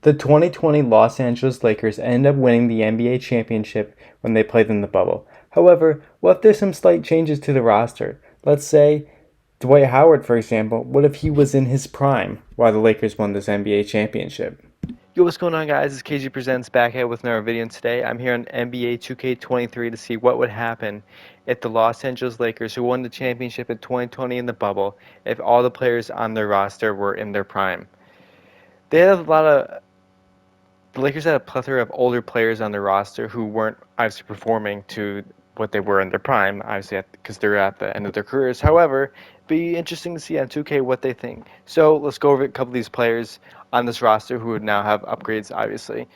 The 2020 Los Angeles Lakers ended up winning the NBA championship when they played in the bubble. However, what if there's some slight changes to the roster? Let's say Dwight Howard, for example, what if he was in his prime while the Lakers won this NBA championship? Yo, what's going on, guys? It's KG Presents back here with another video, and today I'm here on NBA 2K23 to see what would happen if the Los Angeles Lakers, who won the championship in 2020 in the bubble, if all the players on their roster were in their prime. They had a lot of The Lakers had a plethora of older players on their roster who weren't obviously performing to what they were in their prime, obviously because they're at the end of their careers. However, it'd be interesting to see on 2K what they think. So let's go over a couple of these players on this roster who would now have upgrades, obviously.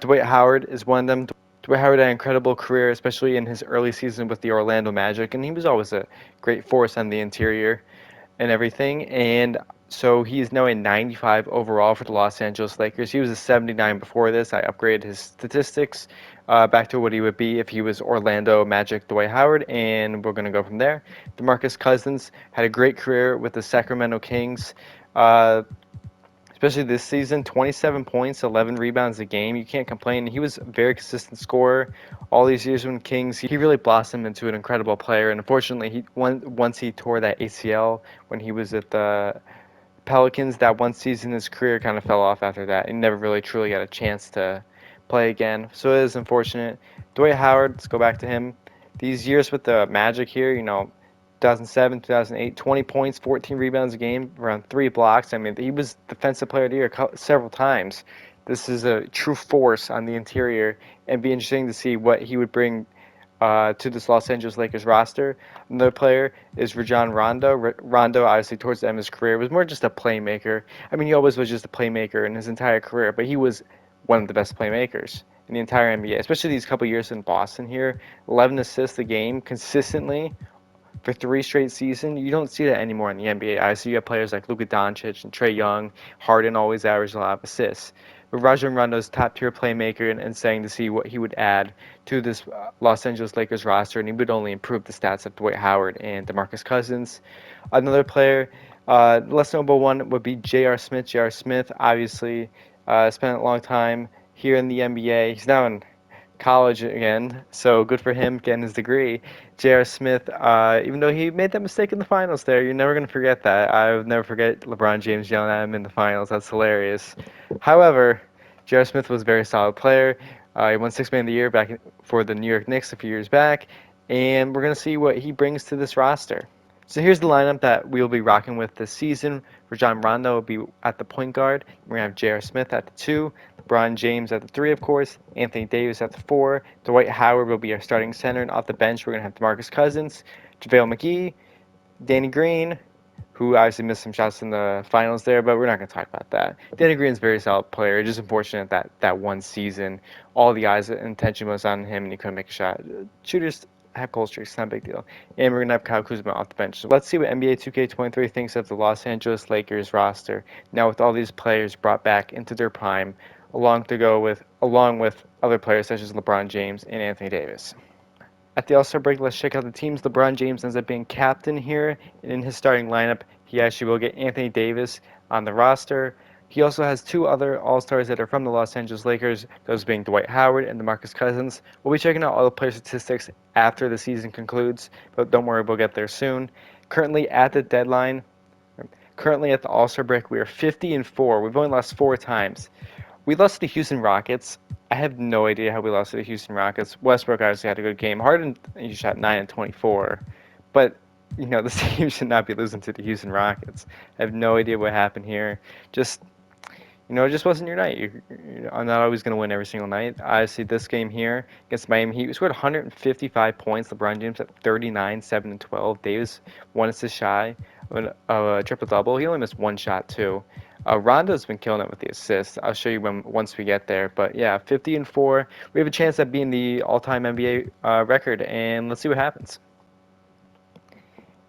Dwight Howard is one of them. Dwight Howard had an incredible career, especially in his early season with the Orlando Magic, and he was always a great force on the interior and everything. And so he is now a 95 overall for the Los Angeles Lakers. He was a 79 before this. I upgraded his statistics back to what he would be if he was Orlando Magic Dwight Howard, and we're going to go from there. DeMarcus Cousins had a great career with the Sacramento Kings. Especially this season, 27 points, 11 rebounds a game. You can't complain. He was a very consistent scorer all these years with Kings. He really blossomed into an incredible player. And unfortunately, once he tore that ACL when he was at the Pelicans, that one season his career kind of fell off after that. He never really truly got a chance to play again. So it is unfortunate. Dwight Howard, let's go back to him. These years with the Magic here, 2007, 2008, 20 points, 14 rebounds a game, around 3 blocks. I mean, he was Defensive Player of the Year several times. This is a true force on the interior, and be interesting to see what he would bring to this Los Angeles Lakers roster. Another player is Rajon Rondo. Rondo, obviously, towards the end of his career, was more just a playmaker. I mean, he always was just a playmaker in his entire career, but he was one of the best playmakers in the entire NBA, especially these couple years in Boston here. 11 assists a game consistently for 3 straight seasons. You don't see that anymore in the NBA. I see you have players like Luka Doncic and Trae Young. Harden always averaged a lot of assists. But Rajon Rondo's top tier playmaker, and saying to see what he would add to this Los Angeles Lakers roster, and he would only improve the stats of Dwight Howard and DeMarcus Cousins. Another player, less notable one, would be J.R. Smith. J.R. Smith, obviously, spent a long time here in the NBA. He's now in college again, so good for him getting his degree. J.R. Smith, even though he made that mistake in the finals there, you're never going to forget that. I would never forget LeBron James yelling at him in the finals. That's hilarious. However, J.R. Smith was a very solid player. He won Sixth Man of the Year for the New York Knicks a few years back, and we're going to see what he brings to this roster. So here's the lineup that we'll be rocking with this season. Rajon Rondo will be at the point guard. We're going to have J.R. Smith at the 2, LeBron James at the 3, of course, Anthony Davis at the 4, Dwight Howard will be our starting center, and off the bench we're going to have DeMarcus Cousins, JaVale McGee, Danny Green, who obviously missed some shots in the finals there, but we're not going to talk about that. Danny Green's a very solid player. It's just unfortunate that one season, all the eyes and attention was on him, and he couldn't make a shot. Shooters have cold streaks, not a big deal. And we're going to have Kyle Kuzma off the bench. So let's see what NBA 2K23 thinks of the Los Angeles Lakers roster now with all these players brought back into their prime, along with other players such as LeBron James and Anthony Davis. At the All-Star break, let's check out the teams. LeBron James ends up being captain here, and in his starting lineup, he actually will get Anthony Davis on the roster. He also has 2 other All-Stars that are from the Los Angeles Lakers, those being Dwight Howard and DeMarcus Cousins. We'll be checking out all the player statistics after the season concludes, but don't worry, we'll get there soon. Currently at the deadline, currently at the All-Star break, we are 50-4. We've only lost 4 times. We lost to the Houston Rockets. I have no idea how we lost to the Houston Rockets. Westbrook obviously had a good game. Harden, he shot 9 and 24. But, this team should not be losing to the Houston Rockets. I have no idea what happened here. It just wasn't your night. I'm not always going to win every single night. I see this game here against Miami Heat. We scored 155 points. LeBron James at 39, 7, and 12. Davis 1 assist shy of a triple-double. He only missed 1 shot, too. Rondo's been killing it with the assists. I'll show you once we get there. But, yeah, 50-4. We have a chance at being the all-time NBA record, and let's see what happens.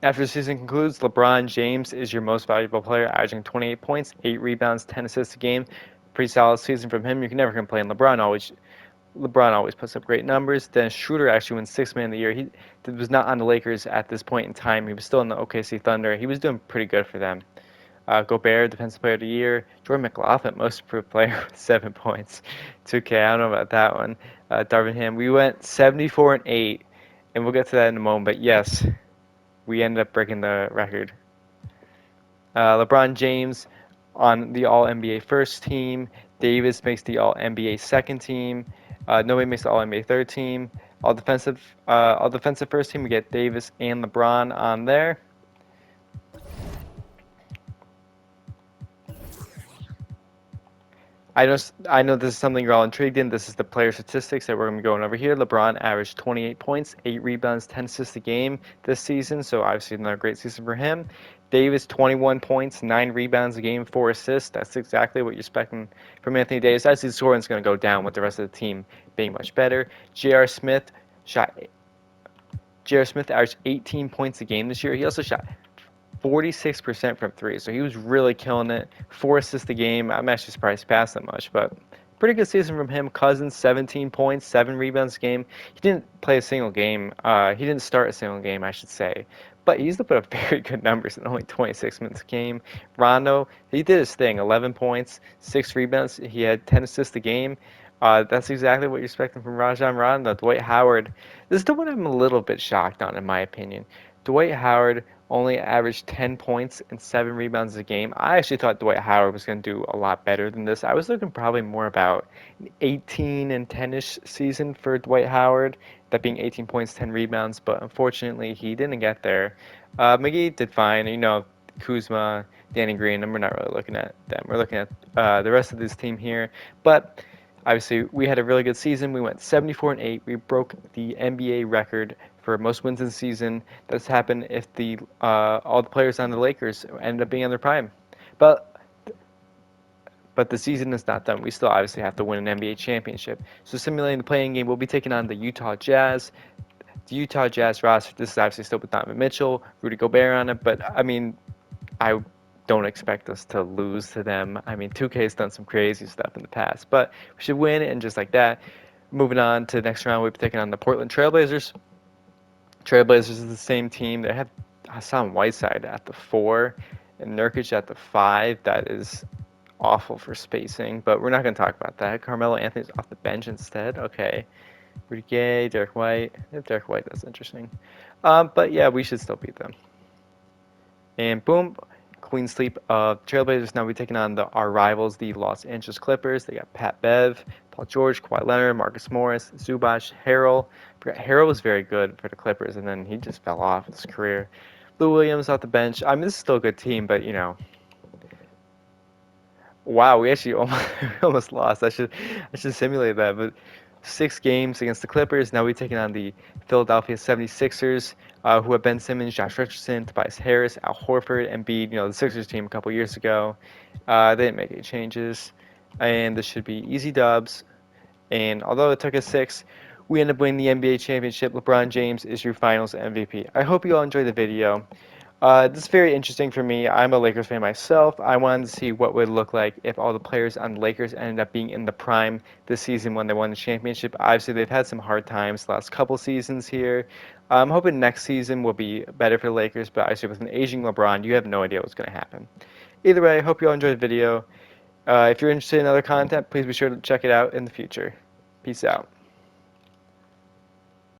After the season concludes, LeBron James is your most valuable player, averaging 28 points, 8 rebounds, 10 assists a game. Pretty solid season from him. You can never complain. LeBron always puts up great numbers. Dennis Schroeder actually wins Sixth Man of the Year. He was not on the Lakers at this point in time. He was still in the OKC Thunder. He was doing pretty good for them. Gobert, Defensive Player of the Year. Jordan McLaughlin, Most Improved Player with 7 points. 2K, I don't know about that one. Darvin Ham. We went 74-8, and we'll get to that in a moment. But yes, we ended up breaking the record. LeBron James on the All NBA first team. Davis makes the All NBA second team. Nobody makes the All NBA third team. All defensive first team. We get Davis and LeBron on there. I know this is something you're all intrigued in. This is the player statistics that we're going to be going over here. LeBron averaged 28 points, 8 rebounds, 10 assists a game this season, so obviously another great season for him. Davis, 21 points, 9 rebounds a game, 4 assists. That's exactly what you're expecting from Anthony Davis. Obviously, the scoring's going to go down with the rest of the team being much better. J.R. Smith averaged 18 points a game this year. He also shot 46% from three, so he was really killing it. 4 assists a game. I'm actually surprised he passed that much, but pretty good season from him. Cousins, 17 points, 7 rebounds a game. He didn't play a single game. He didn't start a single game, I should say. But he used to put up very good numbers in only 26 minutes a game. Rondo, he did his thing. 11 points, 6 rebounds. He had 10 assists a game. That's exactly what you're expecting from Rajon Rondo. Dwight Howard, this is the one I'm a little bit shocked on, in my opinion. Dwight Howard only averaged 10 points and 7 rebounds a game. I actually thought Dwight Howard was going to do a lot better than this. I was looking probably more about an 18 and 10-ish season for Dwight Howard, that being 18 points, 10 rebounds, but unfortunately he didn't get there. McGee did fine. You know, Kuzma, Danny Green, and we're not really looking at them. We're looking at the rest of this team here. But obviously, we had a really good season. We went 74-8. We broke the NBA record for most wins in the season. That's happened if all the players on the Lakers ended up being on their prime. But but the season is not done. We still obviously have to win an NBA championship. So simulating the playing game, we'll be taking on the Utah Jazz. The Utah Jazz roster, this is obviously still with Donovan Mitchell, Rudy Gobert on it, but I mean, I don't expect us to lose to them. I mean, 2K has done some crazy stuff in the past, but we should win, and just like that, moving on to the next round, we'll be taking on the Portland Trailblazers. Trailblazers is the same team. They have Hassan Whiteside at the 4 and Nurkic at the 5. That is awful for spacing, but we're not going to talk about that. Carmelo Anthony's off the bench instead. Okay. Rudy Gay, Derek White. If Derek White, that's interesting. But yeah, we should still beat them. And boom, clean sweep of Trailblazers. Now we're taking on our rivals, the Los Angeles Clippers. They got Pat Bev, Paul George, Kawhi Leonard, Marcus Morris, Zubac, Harrell. Harrell was very good for the Clippers, and then he just fell off his career. Lou Williams off the bench. I mean, this is still a good team, but you know, wow, we actually almost lost. I should simulate that, but 6 games against the Clippers. Now we're taking on the Philadelphia 76ers, who have Ben Simmons, Josh Richardson, Tobias Harris, Al Horford, Embiid. You know, the Sixers team a couple years ago. They didn't make any changes, and this should be easy dubs. And although it took us 6, we end up winning the NBA championship. LeBron James is your Finals MVP. I hope you all enjoyed the video. This is very interesting for me. I'm a Lakers fan myself. I wanted to see what would look like if all the players on the Lakers ended up being in the prime this season when they won the championship. Obviously, they've had some hard times the last couple seasons here. I'm hoping next season will be better for the Lakers, but obviously with an aging LeBron, you have no idea what's going to happen. Either way, I hope you all enjoyed the video. If you're interested in other content, please be sure to check it out in the future. Peace out.